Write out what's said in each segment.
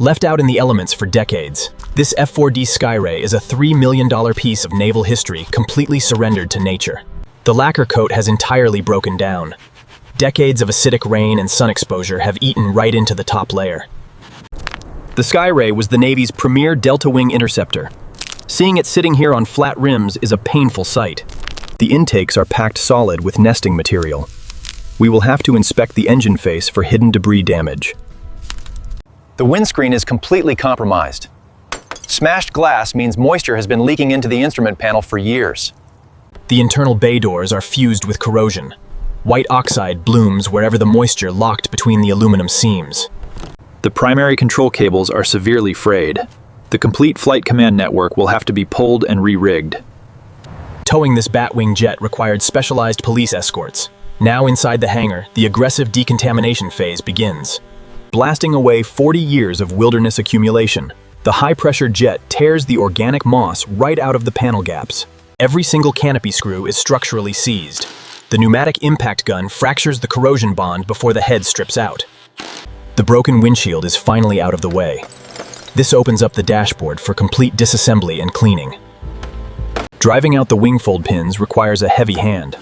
Left out in the elements for decades, this F4D Skyray is a $3 million piece of naval history completely surrendered to nature. The lacquer coat has entirely broken down. Decades of acidic rain and sun exposure have eaten right into the top layer. The Skyray was the Navy's premier delta-wing interceptor. Seeing it sitting here on flat rims is a painful sight. The intakes are packed solid with nesting material. We will have to inspect the engine face for hidden debris damage. The windscreen is completely compromised. Smashed glass means moisture has been leaking into the instrument panel for years. The internal bay doors are fused with corrosion. White oxide blooms wherever the moisture locked between the aluminum seams. The primary control cables are severely frayed. The complete flight command network will have to be pulled and re-rigged. Towing this Batwing jet required specialized police escorts. Now inside the hangar, the aggressive decontamination phase begins. Blasting away 40 years of wilderness accumulation, the high-pressure jet tears the organic moss right out of the panel gaps. Every single canopy screw is structurally seized. The pneumatic impact gun fractures the corrosion bond before the head strips out. The broken windshield is finally out of the way. This opens up the dashboard for complete disassembly and cleaning. Driving out the wingfold pins requires a heavy hand.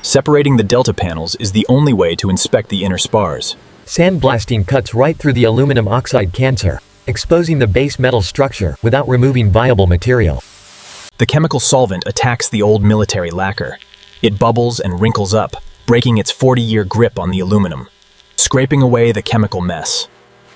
Separating the delta panels is the only way to inspect the inner spars. Sandblasting cuts right through the aluminum oxide cancer, exposing the base metal structure without removing viable material. The chemical solvent attacks the old military lacquer. It bubbles and wrinkles up, breaking its 40-year grip on the aluminum. Scraping away the chemical mess,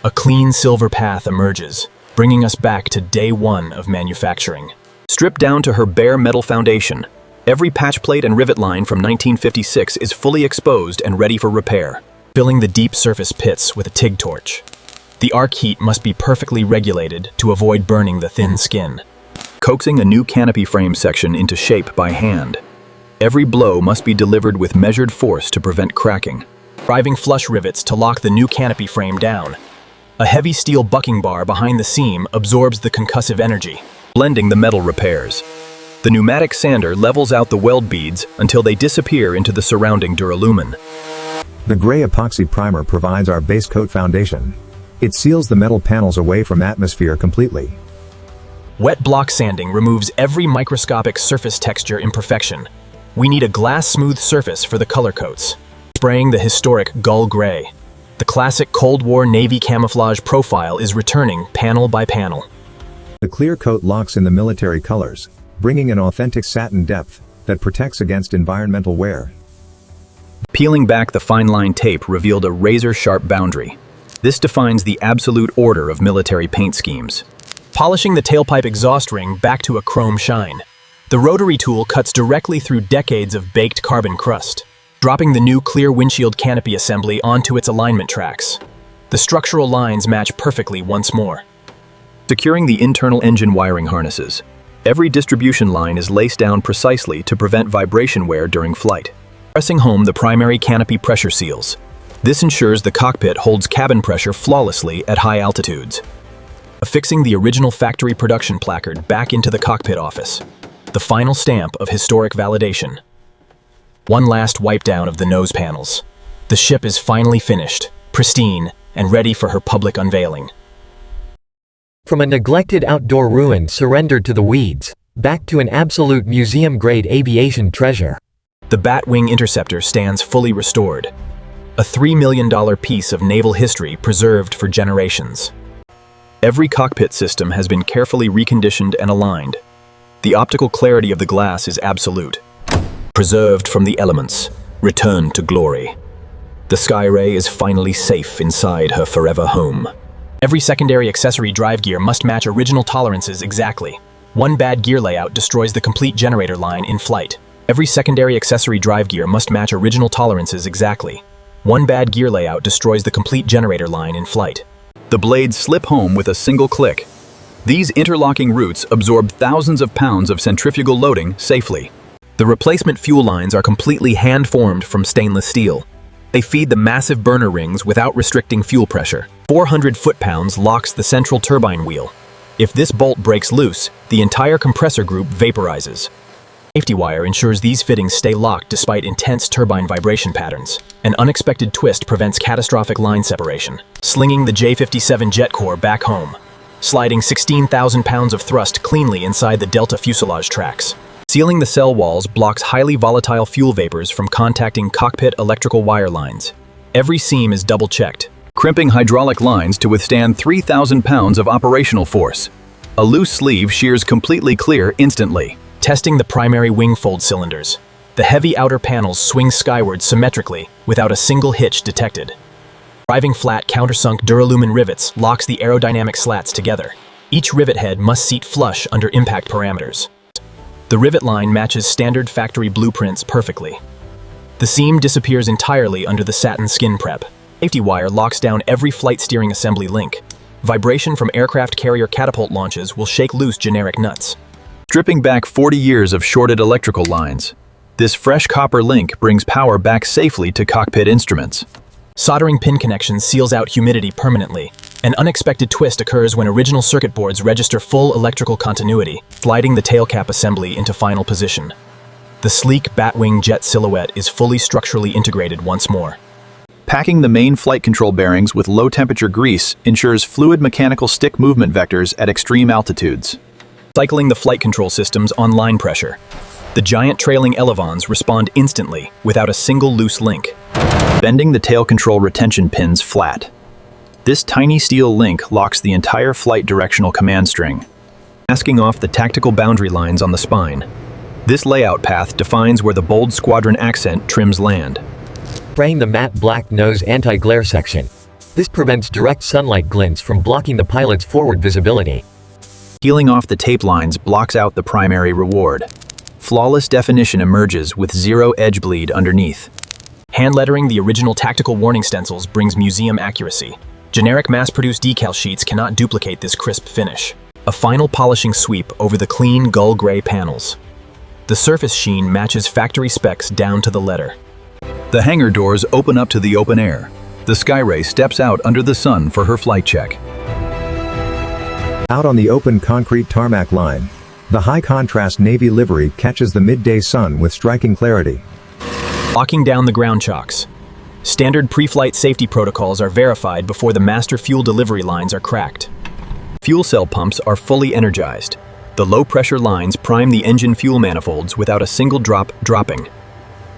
a clean silver path emerges, bringing us back to day one of manufacturing. Stripped down to her bare metal foundation, every patch plate and rivet line from 1956 is fully exposed and ready for repair, filling the deep surface pits with a TIG torch. The arc heat must be perfectly regulated to avoid burning the thin skin. Coaxing a new canopy frame section into shape by hand. Every blow must be delivered with measured force to prevent cracking. Driving flush rivets to lock the new canopy frame down. A heavy steel bucking bar behind the seam absorbs the concussive energy, blending the metal repairs. The pneumatic sander levels out the weld beads until they disappear into the surrounding duralumin. The gray epoxy primer provides our base coat foundation. It seals the metal panels away from atmosphere completely. Wet block sanding removes every microscopic surface texture imperfection. We need a glass-smooth surface for the color coats. Spraying the historic gull gray. The classic Cold War Navy camouflage profile is returning panel by panel. The clear coat locks in the military colors, bringing an authentic satin depth that protects against environmental wear. Peeling back the fine line tape revealed a razor-sharp boundary. This defines the absolute order of military paint schemes. Polishing the tailpipe exhaust ring back to a chrome shine. The rotary tool cuts directly through decades of baked carbon crust, dropping the new clear windshield canopy assembly onto its alignment tracks. The structural lines match perfectly once more. Securing the internal engine wiring harnesses. Every distribution line is laced down precisely to prevent vibration wear during flight. Pressing home the primary canopy pressure seals. This ensures the cockpit holds cabin pressure flawlessly at high altitudes. Affixing the original factory production placard back into the cockpit office. The final stamp of historic validation. One last wipe down of the nose panels. The ship is finally finished, pristine, and ready for her public unveiling. From a neglected outdoor ruin surrendered to the weeds, back to an absolute museum-grade aviation treasure. The Batwing Interceptor stands fully restored. A $3 million piece of naval history preserved for generations. Every cockpit system has been carefully reconditioned and aligned. The optical clarity of the glass is absolute. Preserved from the elements, returned to glory. The Skyray is finally safe inside her forever home. Every secondary accessory drive gear must match original tolerances exactly. One bad gear layout destroys the complete generator line in flight. Every secondary accessory drive gear must match original tolerances exactly. One bad gear layout destroys the complete generator line in flight. The blades slip home with a single click. These interlocking roots absorb thousands of pounds of centrifugal loading safely. The replacement fuel lines are completely hand-formed from stainless steel. They feed the massive burner rings without restricting fuel pressure. 400 foot-pounds locks the central turbine wheel. If this bolt breaks loose, the entire compressor group vaporizes. Safety wire ensures these fittings stay locked despite intense turbine vibration patterns. An unexpected twist prevents catastrophic line separation, slinging the J-57 jet core back home, sliding 16,000 pounds of thrust cleanly inside the Delta fuselage tracks. Sealing the cell walls blocks highly volatile fuel vapors from contacting cockpit electrical wire lines. Every seam is double-checked, Crimping hydraulic lines to withstand 3,000 pounds of operational force. A loose sleeve shears completely clear instantly. testing the primary wing fold cylinders. The heavy outer panels swing skyward symmetrically without a single hitch detected. Driving flat countersunk duralumin rivets locks the aerodynamic slats together. Each rivet head must seat flush under impact parameters. The rivet line matches standard factory blueprints perfectly. The seam disappears entirely under the satin skin prep. Safety wire locks down every flight steering assembly link. Vibration from aircraft carrier catapult launches will shake loose generic nuts. Stripping back 40 years of shorted electrical lines. This fresh copper link brings power back safely to cockpit instruments. Soldering pin connections seals out humidity permanently. An unexpected twist occurs when original circuit boards register full electrical continuity, sliding the tailcap assembly into final position. The sleek Batwing jet silhouette is fully structurally integrated once more. Packing the main flight control bearings with low-temperature grease ensures fluid mechanical stick movement vectors at extreme altitudes. Cycling the flight control systems on line pressure. The giant trailing elevons respond instantly without a single loose link. Bending the tail control retention pins flat. This tiny steel link locks the entire flight directional command string, masking off the tactical boundary lines on the spine. This layout path defines where the bold squadron accent trims land. Spraying the matte black nose anti-glare section. This prevents direct sunlight glints from blocking the pilot's forward visibility. Peeling off the tape lines blocks out the primary reward. Flawless definition emerges with zero edge bleed underneath. Hand lettering the original tactical warning stencils brings museum accuracy. Generic mass-produced decal sheets cannot duplicate this crisp finish. A final polishing sweep over the clean gull gray panels. The surface sheen matches factory specs down to the letter. The hangar doors open up to the open air. The Skyray steps out under the sun for her flight check. Out on the open concrete tarmac line, the high-contrast Navy livery catches the midday sun with striking clarity. Locking down the ground chocks. Standard pre-flight safety protocols are verified before the master fuel delivery lines are cracked. Fuel cell pumps are fully energized. The low-pressure lines prime the engine fuel manifolds without a single drop dropping.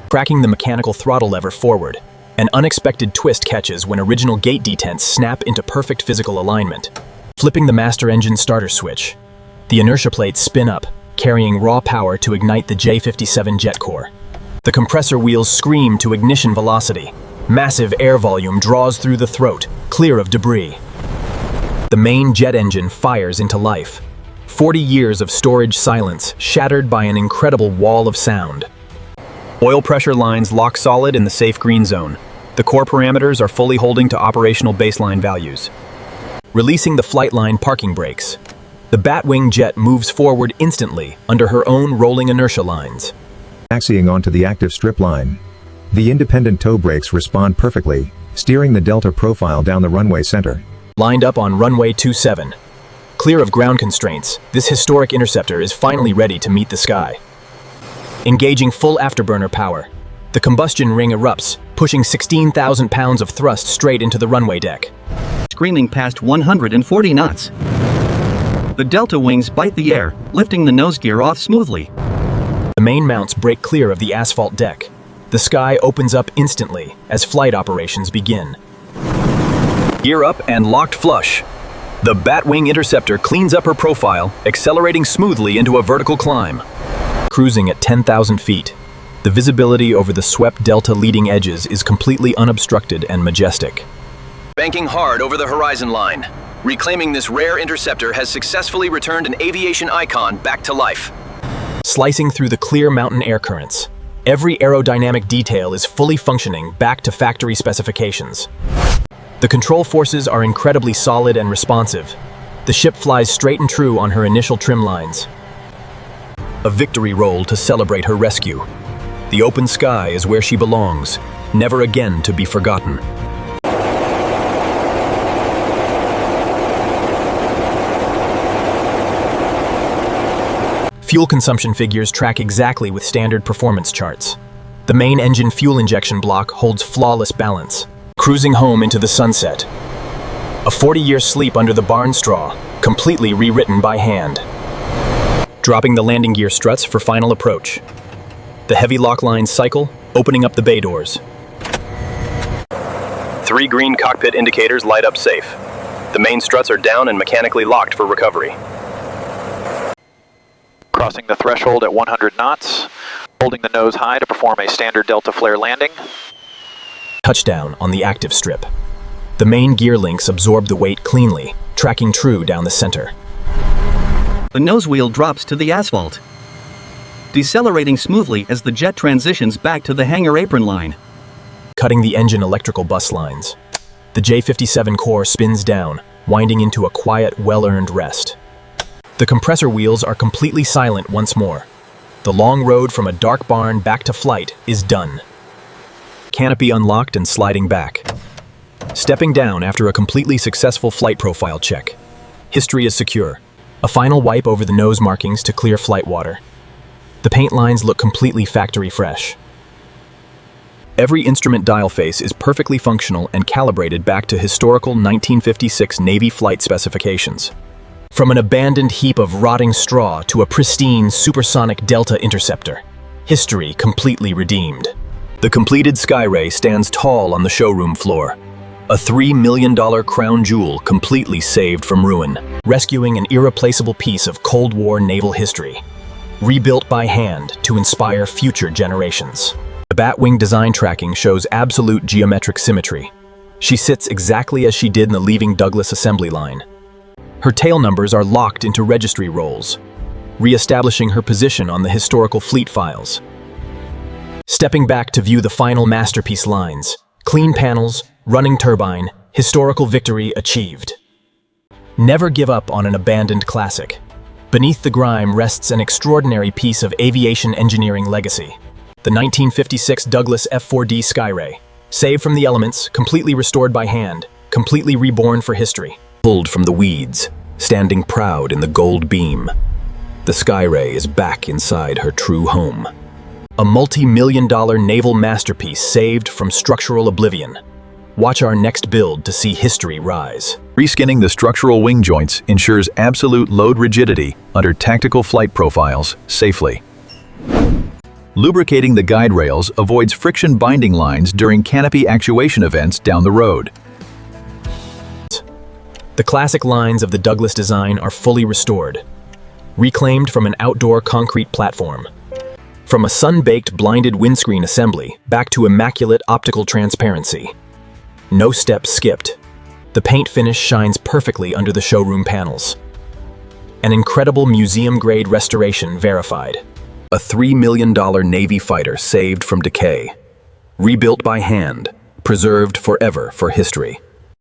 Cracking the mechanical throttle lever forward. An unexpected twist catches when original gate detents snap into perfect physical alignment. Flipping the master engine starter switch. The inertia plates spin up, carrying raw power to ignite the J-57 jet core. The compressor wheels scream to ignition velocity. Massive air volume draws through the throat, clear of debris. The main jet engine fires into life. 40 years of storage silence, shattered by an incredible wall of sound. Oil pressure lines lock solid in the safe green zone. The core parameters are fully holding to operational baseline values. Releasing the flight line parking brakes. The Batwing jet moves forward instantly under her own rolling inertia lines. Taxiing onto the active strip line. The independent toe brakes respond perfectly, steering the Delta profile down the runway center. Lined up on runway 27. Clear of ground constraints, this historic interceptor is finally ready to meet the sky. Engaging full afterburner power. The combustion ring erupts, pushing 16,000 pounds of thrust straight into the runway deck. Screaming past 140 knots. The Delta wings bite the air, lifting the nose gear off smoothly. The main mounts break clear of the asphalt deck. The sky opens up instantly as flight operations begin. Gear up and locked flush. The Batwing interceptor cleans up her profile, accelerating smoothly into a vertical climb. Cruising at 10,000 feet. The visibility over the swept Delta leading edges is completely unobstructed and majestic. Banking hard over the horizon line. Reclaiming this rare interceptor has successfully returned an aviation icon back to life. Slicing through the clear mountain air currents. Every aerodynamic detail is fully functioning back to factory specifications. The control forces are incredibly solid and responsive. The ship flies straight and true on her initial trim lines. A victory roll to celebrate her rescue. The open sky is where she belongs, never again to be forgotten. Fuel consumption figures track exactly with standard performance charts. The main engine fuel injection block holds flawless balance, cruising home into the sunset. A 40-year sleep under the barn straw, completely rewritten by hand. Dropping the landing gear struts for final approach. The heavy lock lines cycle, opening up the bay doors. 3 green cockpit indicators light up safe. The main struts are down and mechanically locked for recovery. Crossing the threshold at 100 knots, holding the nose high to perform a standard delta flare landing. Touchdown on the active strip. The main gear links absorb the weight cleanly, tracking true down the center. The nose wheel drops to the asphalt, decelerating smoothly as the jet transitions back to the hangar apron line. Cutting the engine electrical bus lines. The J57 core spins down, winding into a quiet, well-earned rest. The compressor wheels are completely silent once more. The long road from a dark barn back to flight is done. Canopy unlocked and sliding back. Stepping down after a completely successful flight profile check. History is secure. A final wipe over the nose markings to clear flight water. The paint lines look completely factory fresh. Every instrument dial face is perfectly functional and calibrated back to historical 1956 Navy flight specifications. From an abandoned heap of rotting straw to a pristine supersonic Delta interceptor. History completely redeemed. The completed Skyray stands tall on the showroom floor. A $3 million crown jewel completely saved from ruin. Rescuing an irreplaceable piece of Cold War naval history. Rebuilt by hand to inspire future generations. The Batwing design tracking shows absolute geometric symmetry. She sits exactly as she did in the leaving Douglas assembly line. Her tail numbers are locked into registry rolls, re-establishing her position on the historical fleet files. Stepping back to view the final masterpiece lines. Clean panels, running turbine, historical victory achieved. Never give up on an abandoned classic. Beneath the grime rests an extraordinary piece of aviation engineering legacy. The 1956 Douglas F4D Skyray. Saved from the elements, completely restored by hand, completely reborn for history. Pulled from the weeds, standing proud in the gold beam. The Skyray is back inside her true home. A multi-million-dollar naval masterpiece saved from structural oblivion. Watch our next build to see history rise. Reskinning the structural wing joints ensures absolute load rigidity under tactical flight profiles safely. Lubricating the guide rails avoids friction binding lines during canopy actuation events down the road. The classic lines of the Douglas design are fully restored, reclaimed from an outdoor concrete platform. From a sun-baked blinded windscreen assembly back to immaculate optical transparency. No steps skipped. The paint finish shines perfectly under the showroom panels. An incredible museum-grade restoration verified. A $3 million Navy fighter saved from decay. Rebuilt by hand, preserved forever for history.